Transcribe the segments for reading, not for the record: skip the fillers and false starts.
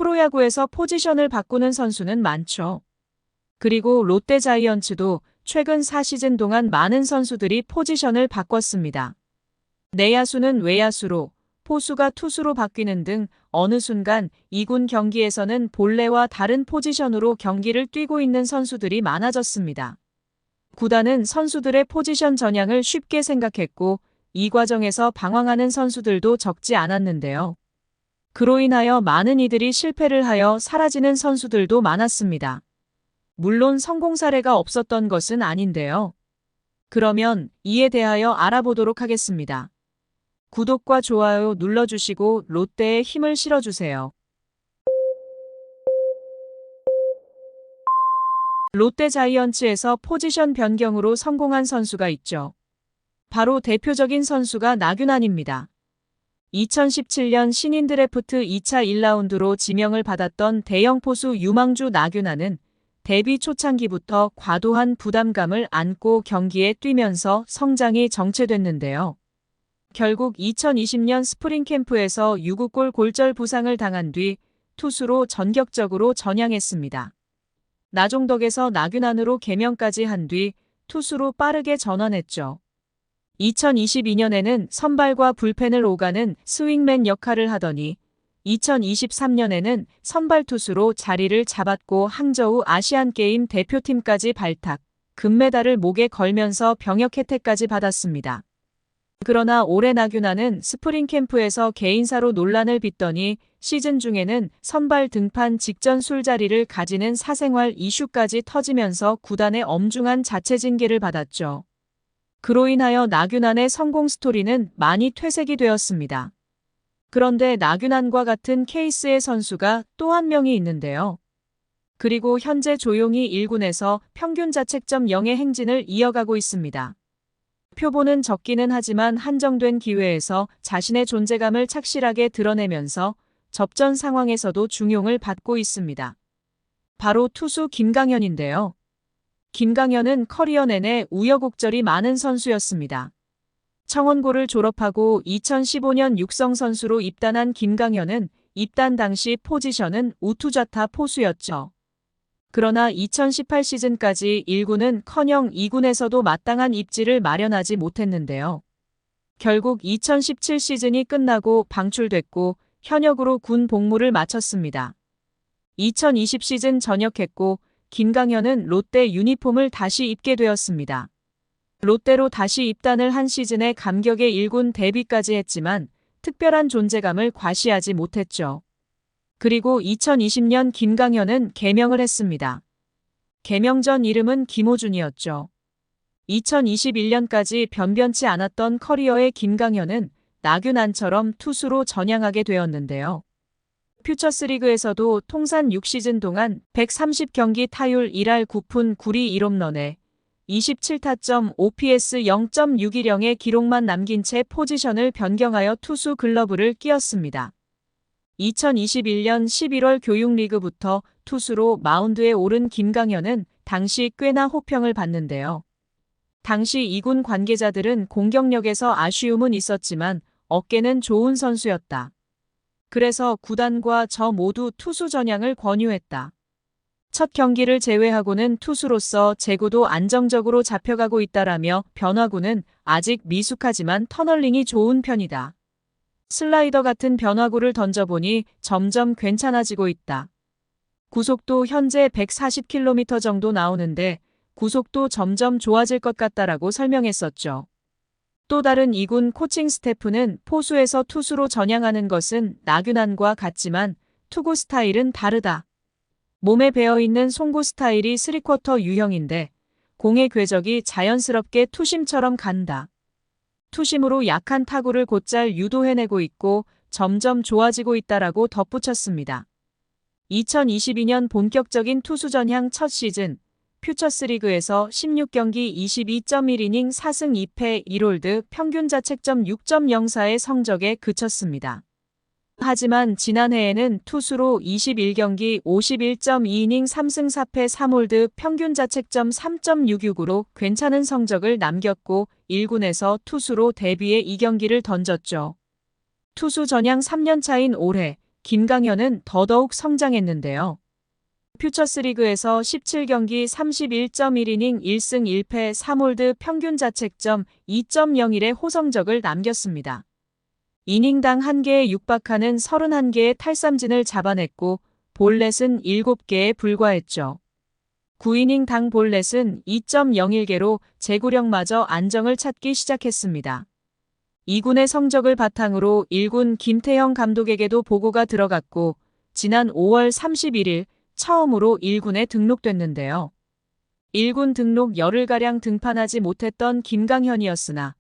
프로야구에서 포지션을 바꾸는 선수는 많죠. 그리고 롯데자이언츠도 최근 4시즌 동안 많은 선수들이 포지션을 바꿨습니다. 내야수는 외야수로, 포수가 투수로 바뀌는 등 어느 순간 2군 경기에서는 본래와 다른 포지션으로 경기를 뛰고 있는 선수들이 많아졌습니다. 구단은 선수들의 포지션 전향을 쉽게 생각했고 이 과정에서 방황하는 선수들도 적지 않았는데요. 그로 인하여 많은 이들이 실패를 하여 사라지는 선수들도 많았습니다. 물론 성공 사례가 없었던 것은 아닌데요. 그러면 이에 대하여 알아보도록 하겠습니다. 구독과 좋아요 눌러주시고 롯데에 힘을 실어주세요. 롯데자이언츠에서 포지션 변경으로 성공한 선수가 있죠. 바로 대표적인 선수가 나균안입니다. 2017년 신인 드래프트 2차 1라운드로 지명을 받았던 대형 포수 유망주 나균안은 데뷔 초창기부터 과도한 부담감을 안고 경기에 뛰면서 성장이 정체됐는데요. 결국 2020년 스프링 캠프에서 6구골 골절 부상을 당한 뒤 투수로 전격적으로 전향했습니다. 나종덕에서 나균안으로 개명까지 한 뒤 투수로 빠르게 전환했죠. 2022년에는 선발과 불펜을 오가는 스윙맨 역할을 하더니 2023년에는 선발 투수로 자리를 잡았고 항저우 아시안게임 대표팀까지 발탁, 금메달을 목에 걸면서 병역 혜택까지 받았습니다. 그러나 올해 나균안은 스프링 캠프에서 개인사로 논란을 빚더니 시즌 중에는 선발 등판 직전 술자리를 가지는 사생활 이슈까지 터지면서 구단의 엄중한 자체 징계를 받았죠. 그로 인하여 나균안의 성공 스토리는 많이 퇴색이 되었습니다. 그런데 나균안과 같은 케이스의 선수가 또 한 명이 있는데요. 그리고 현재 조용히 1군에서 평균 자책점 0의 행진을 이어가고 있습니다. 표본은 적기는 하지만 한정된 기회에서 자신의 존재감을 착실하게 드러내면서 접전 상황에서도 중용을 받고 있습니다. 바로 투수 김강현인데요. 김강현은 커리어 내내 우여곡절이 많은 선수였습니다. 청원고를 졸업하고 2015년 육성 선수로 입단한 김강현은 입단 당시 포지션은 우투좌타 포수였죠. 그러나 2018 시즌까지 1군은커녕 2군에서도 마땅한 입지를 마련하지 못했는데요. 결국 2017 시즌이 끝나고 방출됐고 현역으로 군 복무를 마쳤습니다. 2020 시즌 전역했고 김강현은 롯데 유니폼을 다시 입게 되었습니다. 롯데로 다시 입단을 한 시즌에 감격의 1군 데뷔까지 했지만 특별한 존재감을 과시하지 못했죠. 그리고 2020년 김강현은 개명을 했습니다. 개명 전 이름은 김호준이었죠. 2021년까지 변변치 않았던 커리어의 김강현은 나균안처럼 투수로 전향하게 되었는데요. 퓨처스리그에서도 통산 6시즌 동안 130경기 타율 1할 9푼 9리 1홈런에 27타점 OPS 0.610의 기록만 남긴 채 포지션을 변경하여 투수 글러브를 끼었습니다. 2021년 11월 교육리그부터 투수로 마운드에 오른 김강현은 당시 꽤나 호평을 받는데요. 당시 2군 관계자들은 공격력에서 아쉬움은 있었지만 어깨는 좋은 선수였다. 그래서 구단과 저 모두 투수 전향을 권유했다. 첫 경기를 제외하고는 투수로서 제구도 안정적으로 잡혀가고 있다라며 변화구는 아직 미숙하지만 터널링이 좋은 편이다. 슬라이더 같은 변화구를 던져보니 점점 괜찮아지고 있다. 구속도 현재 140km 정도 나오는데 구속도 점점 좋아질 것 같다라고 설명했었죠. 또 다른 2군 코칭 스태프는 포수에서 투수로 전향하는 것은 나균안과 같지만 투구 스타일은 다르다. 몸에 배어있는 송구 스타일이 3쿼터 유형인데 공의 궤적이 자연스럽게 투심처럼 간다. 투심으로 약한 타구를 곧잘 유도해내고 있고 점점 좋아지고 있다라고 덧붙였습니다. 2022년 본격적인 투수 전향 첫 시즌 퓨처스리그에서 16경기 22.1이닝 4승 2패 1홀드 평균 자책점 6.04의 성적에 그쳤습니다. 하지만 지난해에는 투수로 21경기 51.2이닝 3승 4패 3홀드 평균 자책점 3.66으로 괜찮은 성적을 남겼고 1군에서 투수로 데뷔해 2경기를 던졌죠. 투수 전향 3년 차인 올해 김강현은 더더욱 성장했는데요. 퓨처스리그에서 17경기 31.1이닝 1승 1패 3홀드 평균 자책점 2.01의 호성적을 남겼습니다. 이닝당 1개에 육박하는 31개의 탈삼진을 잡아냈고 볼넷은 7개에 불과했죠. 9이닝 당 볼넷은 2.01개로 제구력마저 안정을 찾기 시작했습니다. 2군의 성적을 바탕으로 1군 김태형 감독에게도 보고가 들어갔고 지난 5월 31일 처음으로 1군에 등록됐는데요. 1군 등록 열흘가량 등판하지 못했던 김강현이었으나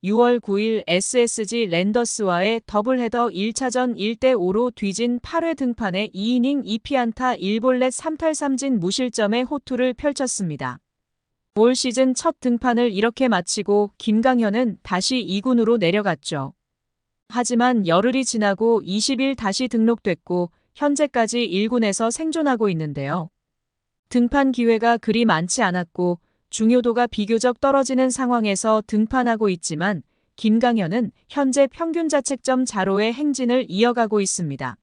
6월 9일 SSG 랜더스와의 더블헤더 1차전 1대5로 뒤진 8회 등판에 2이닝 2피안타 1볼넷 3탈삼진 무실점의 호투를 펼쳤습니다. 올 시즌 첫 등판을 이렇게 마치고 김강현은 다시 2군으로 내려갔죠. 하지만 열흘이 지나고 20일 다시 등록됐고 현재까지 1군에서 생존하고 있는데요. 등판 기회가 그리 많지 않았고 중요도가 비교적 떨어지는 상황에서 등판하고 있지만 김강현은 현재 평균 자책점 자로의 행진을 이어가고 있습니다.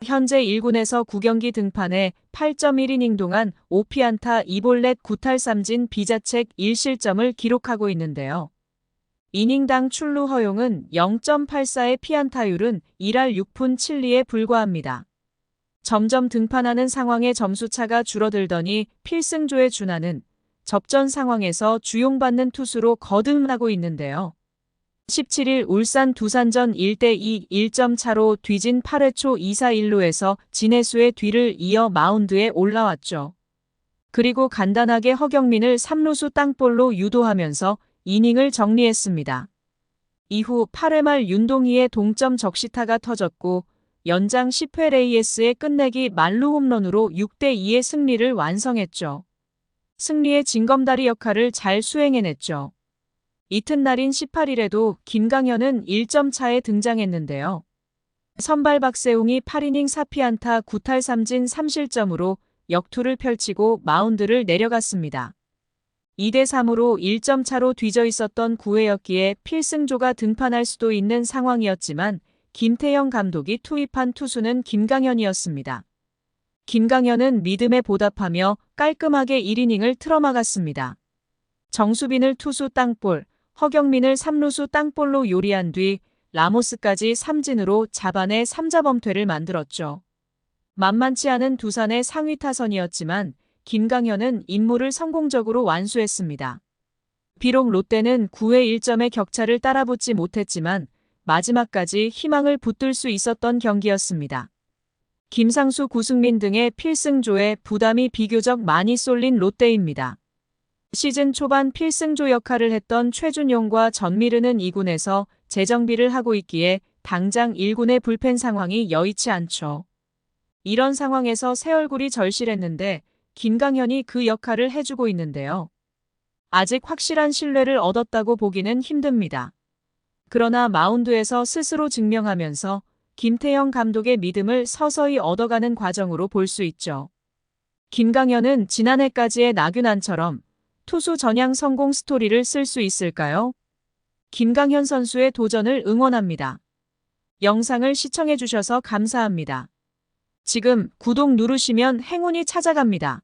현재 1군에서 9경기 등판해 8.1이닝 동안 5피안타 2볼넷 9탈삼진 비자책 1실점을 기록하고 있는데요. 이닝당 출루 허용은 0.84의 피안타율은 1할 6푼 7리에 불과합니다. 점점 등판하는 상황의 점수차가 줄어들더니 필승조의 준하는 접전 상황에서 주용받는 투수로 거듭나고 있는데요. 17일 울산 두산전 1대2 1점 차로 뒤진 8회 초 2사 1루에서 진해수의 뒤를 이어 마운드에 올라왔죠. 그리고 간단하게 허경민을 3루수 땅볼로 유도하면서 이닝을 정리했습니다. 이후 8회 말 윤동희의 동점 적시타가 터졌고 연장 10회 레이에스의 끝내기 만루 홈런으로 6대2의 승리를 완성했죠. 승리의 징검다리 역할을 잘 수행해냈죠. 이튿날인 18일에도 김강현은 1점 차에 등장했는데요. 선발 박세웅이 8이닝 4피안타 9탈삼진 3실점으로 역투를 펼치고 마운드를 내려갔습니다. 2대3으로 1점 차로 뒤져 있었던 9회였기에 필승조가 등판할 수도 있는 상황이었지만 김태형 감독이 투입한 투수는 김강현이었습니다. 김강현은 믿음에 보답하며 깔끔하게 1이닝을 틀어막았습니다. 정수빈을 투수 땅볼, 허경민을 3루수 땅볼로 요리한 뒤 라모스까지 삼진으로 잡아내 3자범퇴를 만들었죠. 만만치 않은 두산의 상위 타선이었지만 김강현은 임무를 성공적으로 완수했습니다. 비록 롯데는 9회 1점의 격차를 따라붙지 못했지만 마지막까지 희망을 붙들 수 있었던 경기였습니다. 김상수, 구승민 등의 필승조에 부담이 비교적 많이 쏠린 롯데입니다. 시즌 초반 필승조 역할을 했던 최준용과 전미르는 2군에서 재정비를 하고 있기에 당장 1군의 불펜 상황이 여의치 않죠. 이런 상황에서 새 얼굴이 절실했는데 김강현이 그 역할을 해주고 있는데요. 아직 확실한 신뢰를 얻었다고 보기는 힘듭니다. 그러나 마운드에서 스스로 증명하면서 김태형 감독의 믿음을 서서히 얻어가는 과정으로 볼 수 있죠. 김강현은 지난해까지의 나균안처럼 투수 전향 성공 스토리를 쓸 수 있을까요? 김강현 선수의 도전을 응원합니다. 영상을 시청해주셔서 감사합니다. 지금 구독 누르시면 행운이 찾아갑니다.